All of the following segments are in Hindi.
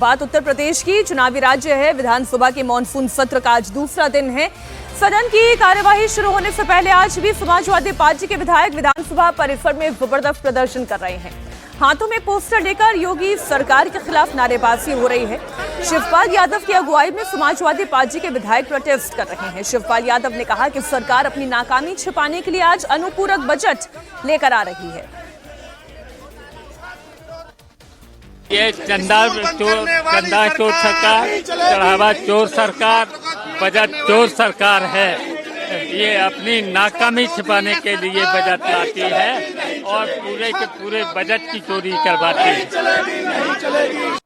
बात उत्तर प्रदेश की। चुनावी राज्य है। विधानसभा के मॉनसून सत्र का आज दूसरा दिन है। सदन की कार्यवाही शुरू होने से पहले आज भी समाजवादी पार्टी के विधायक विधानसभा परिसर में जबरदस्त प्रदर्शन कर रहे हैं। हाथों में पोस्टर लेकर योगी सरकार के खिलाफ नारेबाजी हो रही है। शिवपाल यादव की अगुवाई में समाजवादी पार्टी के विधायक प्रोटेस्ट कर रहे हैं। शिवपाल यादव ने कहा कि सरकार अपनी नाकामी छिपाने के लिए आज अनुपूरक बजट लेकर आ रही है। ये चंदा चोर सरकार, चढ़ावा चोर सरकार, बजट चोर सरकार है। ये अपनी नाकामी छिपाने के लिए बजट लाती है और पूरे के पूरे बजट की चोरी करवाती है।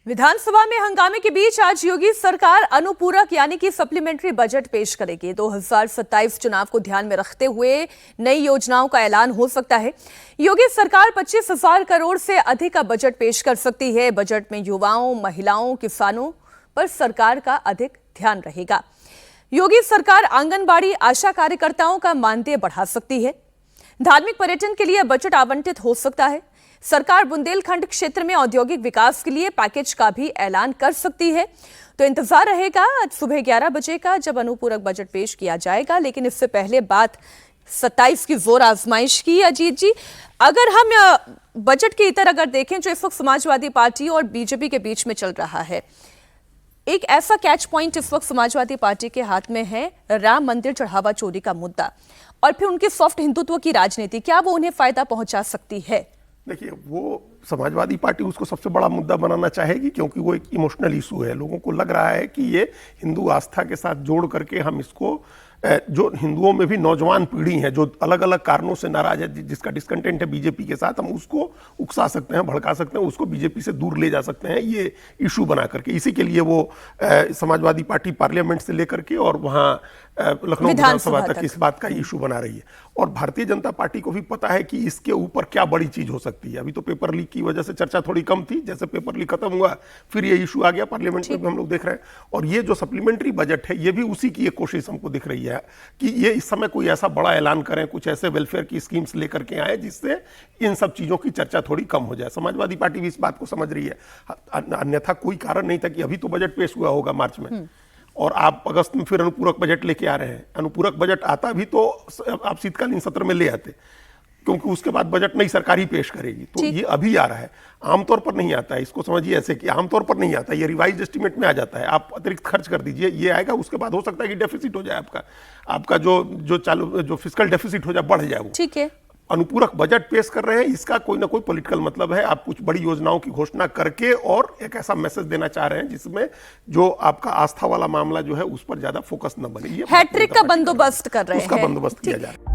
विधानसभा में हंगामे के बीच आज योगी सरकार अनुपूरक यानी कि सप्लीमेंट्री बजट पेश करेगी। 2027 चुनाव को ध्यान में रखते हुए नई योजनाओं का ऐलान हो सकता है। योगी सरकार 25,000 करोड़ से अधिक का बजट पेश कर सकती है। बजट में युवाओं, महिलाओं, किसानों पर सरकार का अधिक ध्यान रहेगा। योगी सरकार आंगनबाड़ी आशा कार्यकर्ताओं का मानदेय बढ़ा सकती है। धार्मिक पर्यटन के लिए बजट आवंटित हो सकता है। सरकार बुंदेलखंड क्षेत्र में औद्योगिक विकास के लिए पैकेज का भी ऐलान कर सकती है। तो इंतजार रहेगा आज सुबह 11 बजे का, जब अनुपूरक बजट पेश किया जाएगा। लेकिन इससे पहले बात 27 की जोर आजमाइश की। अजीत जी, अगर हम बजट के इतर अगर देखें जो इस वक्त समाजवादी पार्टी और बीजेपी के बीच में चल रहा है, एक ऐसा कैच पॉइंट इस वक्त समाजवादी पार्टी के हाथ में है, राम मंदिर चढ़ावा चोरी का मुद्दा, और फिर उनके सॉफ्ट हिंदुत्व की राजनीति, क्या वो उन्हें फायदा पहुंचा सकती है? देखिए, वो समाजवादी पार्टी उसको सबसे बड़ा मुद्दा बनाना चाहेगी, क्योंकि वो एक इमोशनल इशू है। लोगों को लग रहा है कि ये हिंदू आस्था के साथ जोड़ करके हम इसको, जो हिंदुओं में भी नौजवान पीढ़ी है जो अलग अलग कारणों से नाराज है, जिसका डिस्कंटेंट है बीजेपी के साथ, हम उसको उकसा सकते हैं, भड़का सकते हैं, उसको बीजेपी से दूर ले जा सकते हैं, ये इशू बना करके। इसी के लिए वो समाजवादी पार्टी पार्लियामेंट से लेकर के और वहाँ लखनऊ विधानसभा तक इस बात का इशू बना रही है। और भारतीय जनता पार्टी को भी पता है कि इसके ऊपर क्या बड़ी चीज हो सकती है। अभी तो पेपर लीक की वजह से चर्चा थोड़ी कम थी, जैसे पेपर लीक खत्म हुआ फिर ये इशू आ गया पार्लियामेंट में भी हम लोग देख रहे हैं। और ये जो सप्लीमेंट्री बजट है, ये भी उसी की एक कोशिश हमको दिख रही है कि ये इस समय कोई ऐसा बड़ा ऐलान करें, कुछ ऐसे वेलफेयर की स्कीम्स लेकर के आए जिससे इन सब चीजों की चर्चा थोड़ी कम हो जाए। समाजवादी पार्टी भी इस बात को समझ रही है। अन्यथा कोई कारण नहीं था कि अभी तो बजट पेश हुआ होगा मार्च में और आप अगस्त में फिर अनुपूरक बजट लेके आ रहे हैं। अनुपूरक बजट आता भी तो आप शीतकालीन सत्र में ले आते, क्योंकि उसके बाद बजट नई सरकार ही पेश करेगी। तो ये अभी आ रहा है, आमतौर पर नहीं आता है। इसको समझिए ऐसे कि आमतौर पर नहीं आता, ये रिवाइज एस्टीमेट में आ जाता है। आप अतिरिक्त खर्च कर दीजिए, ये आएगा, उसके बाद हो सकता है कि डेफिसिट हो जाए, आपका जो फिस्कल डेफिसिट हो जाए, बढ़ जाए वो। ठीक है, अनुपूरक बजट पेश कर रहे हैं, इसका कोई ना कोई पॉलिटिकल मतलब है। आप कुछ बड़ी योजनाओं की घोषणा करके और एक ऐसा मैसेज देना चाह रहे हैं जिसमें जो आपका आस्था वाला मामला जो है उस पर ज्यादा फोकस न बने। हैट्रिक का बंदोबस्त कर रहे हैं, उसका बंदोबस्त किया जा रहा है।